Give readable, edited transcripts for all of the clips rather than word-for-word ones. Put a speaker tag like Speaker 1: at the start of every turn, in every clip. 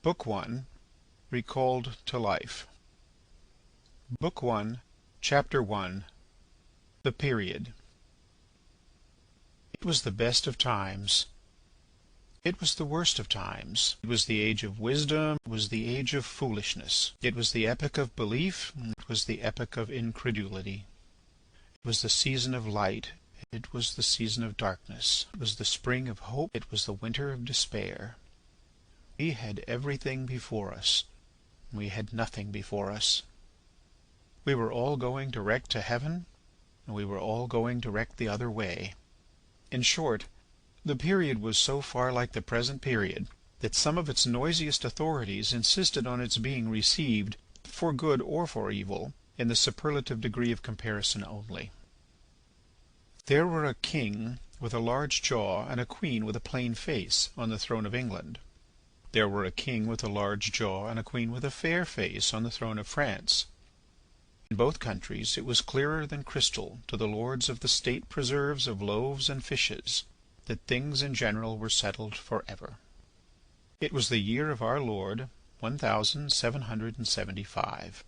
Speaker 1: Book 1, Recalled to Life. Book 1, Chapter 1, The Period. It was the best of times. It was the worst of times. It was the age of wisdom. It was the age of foolishness. It was the epoch of belief. It was the epoch of incredulity. It was the season of light. It was the season of darkness. It was the spring of hope. It was the winter of despair. We had everything before us. We had nothing before us. We were all going direct to heaven, and we were all going direct the other way. In short, the period was so far like the present period that some of its noisiest authorities insisted on its being received, for good or for evil, in the superlative degree of comparison only. There were a king with a large jaw and a queen with a plain face on the throne of England. There were a king with a large jaw and a queen with a fair face on the throne of France. In both countries it was clearer than crystal to the lords of the state preserves of loaves and fishes that things in general were settled for ever. It was the year of our Lord 1775.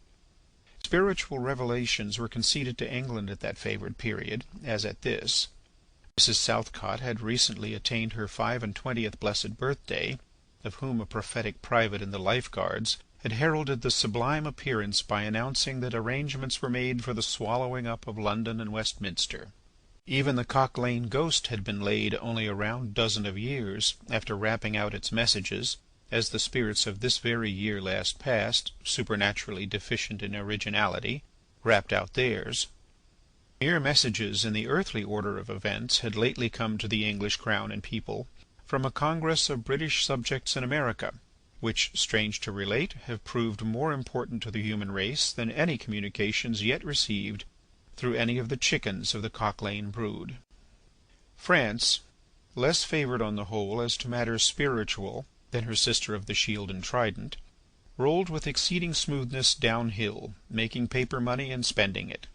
Speaker 1: Spiritual revelations were conceded to England at that favoured period, as at this. Mrs. Southcott had recently attained her 25th blessed birthday, of whom a prophetic private in the Life Guards had heralded the sublime appearance by announcing that arrangements were made for the swallowing up of London and Westminster. Even the Cock Lane ghost had been laid only a round dozen of years after rapping out its messages, as the spirits of this very year last past, supernaturally deficient in originality, rapped out theirs. Mere messages in the earthly order of events had lately come to the English crown and people from a congress of British subjects in America, which, strange to relate, have proved more important to the human race than any communications yet received through any of the chickens of the Cock Lane brood. France, less favoured on the whole as to matters spiritual than her sister of the Shield and Trident, rolled with exceeding smoothness downhill, making paper money and spending it.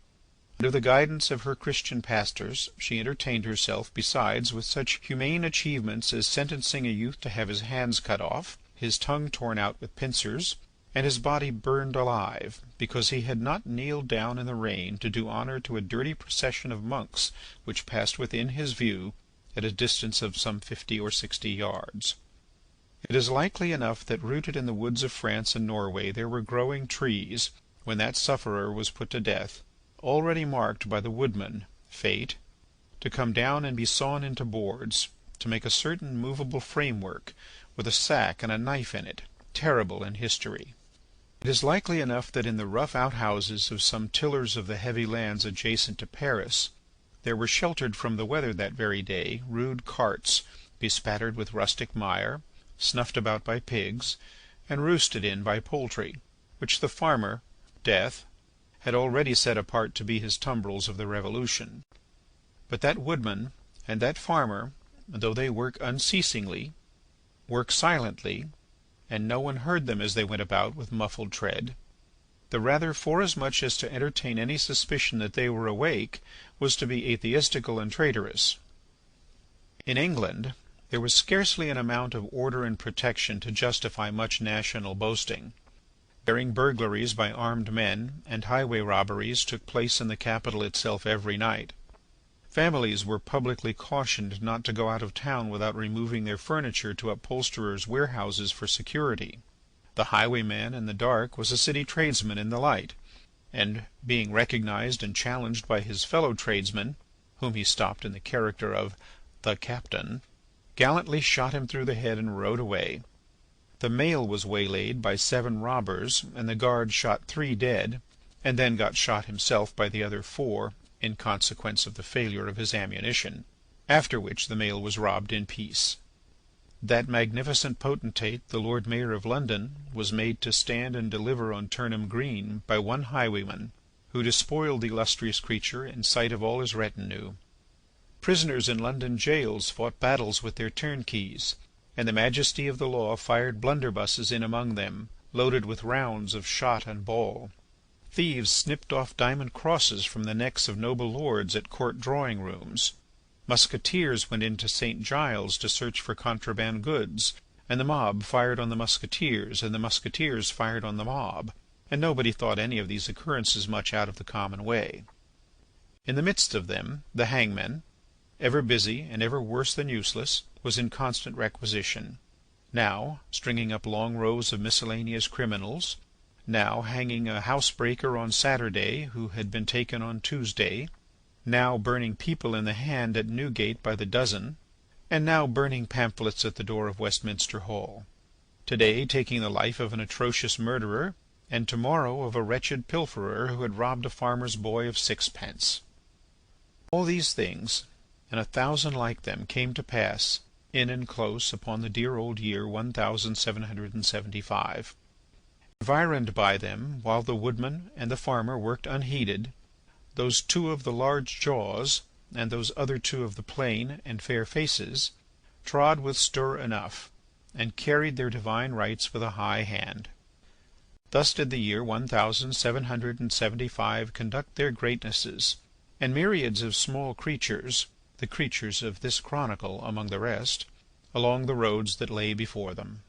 Speaker 1: Under the guidance of her Christian pastors she entertained herself besides with such humane achievements as sentencing a youth to have his hands cut off, his tongue torn out with pincers, and his body burned alive, because he had not kneeled down in the rain to do honour to a dirty procession of monks which passed within his view at a distance of some 50 or 60 yards. It is likely enough that rooted in the woods of France and Norway there were growing trees, when that sufferer was put to death, already marked by the woodman, Fate, to come down and be sawn into boards, to make a certain movable framework with a sack and a knife in it, terrible in history. It is likely enough that in the rough outhouses of some tillers of the heavy lands adjacent to Paris there were sheltered from the weather that very day rude carts, bespattered with rustic mire, snuffed about by pigs, and roosted in by poultry, which the farmer, Death, had already set apart to be his tumbrils of the Revolution. But that woodman and that farmer, though they work unceasingly, work silently, and no one heard them as they went about with muffled tread. The rather forasmuch as to entertain any suspicion that they were awake was to be atheistical and traitorous. In England there was scarcely an amount of order and protection to justify much national boasting. Daring burglaries by armed men and highway robberies took place in the capital itself every night. Families were publicly cautioned not to go out of town without removing their furniture to upholsterers' warehouses for security. The highwayman in the dark was a city tradesman in the light, and, being recognized and challenged by his fellow tradesmen, whom he stopped in the character of the captain, gallantly shot him through the head and rode away. The mail was waylaid by 7 robbers, and the guard shot 3 dead, and then got shot himself by the other 4 in consequence of the failure of his ammunition, after which the mail was robbed in peace. That magnificent potentate, the Lord Mayor of London, was made to stand and deliver on Turnham Green by one highwayman, who despoiled the illustrious creature in sight of all his retinue. Prisoners in London jails fought battles with their turnkeys, and the majesty of the law fired blunderbusses in among them, loaded with rounds of shot and ball. Thieves snipped off diamond crosses from the necks of noble lords at court drawing-rooms. Musketeers went into St. Giles to search for contraband goods, and the mob fired on the musketeers, and the musketeers fired on the mob, and nobody thought any of these occurrences much out of the common way. In the midst of them the hangman, ever busy and ever worse than useless, was in constant requisition, now stringing up long rows of miscellaneous criminals, now hanging a housebreaker on Saturday who had been taken on Tuesday, now burning people in the hand at Newgate by the dozen, and now burning pamphlets at the door of Westminster Hall. Today taking the life of an atrocious murderer, and tomorrow of a wretched pilferer who had robbed a farmer's boy of sixpence. All these things, and 1,000 like them, came to pass in and close upon the dear old year 1775. Environed by them, while the woodman and the farmer worked unheeded, those 2 of the large jaws, and those other 2 of the plain and fair faces, trod with stir enough, and carried their divine rights with a high hand. Thus did the year 1775 conduct their greatnesses, and myriads of small creatures, the creatures of this chronicle among the rest, along the roads that lay before them.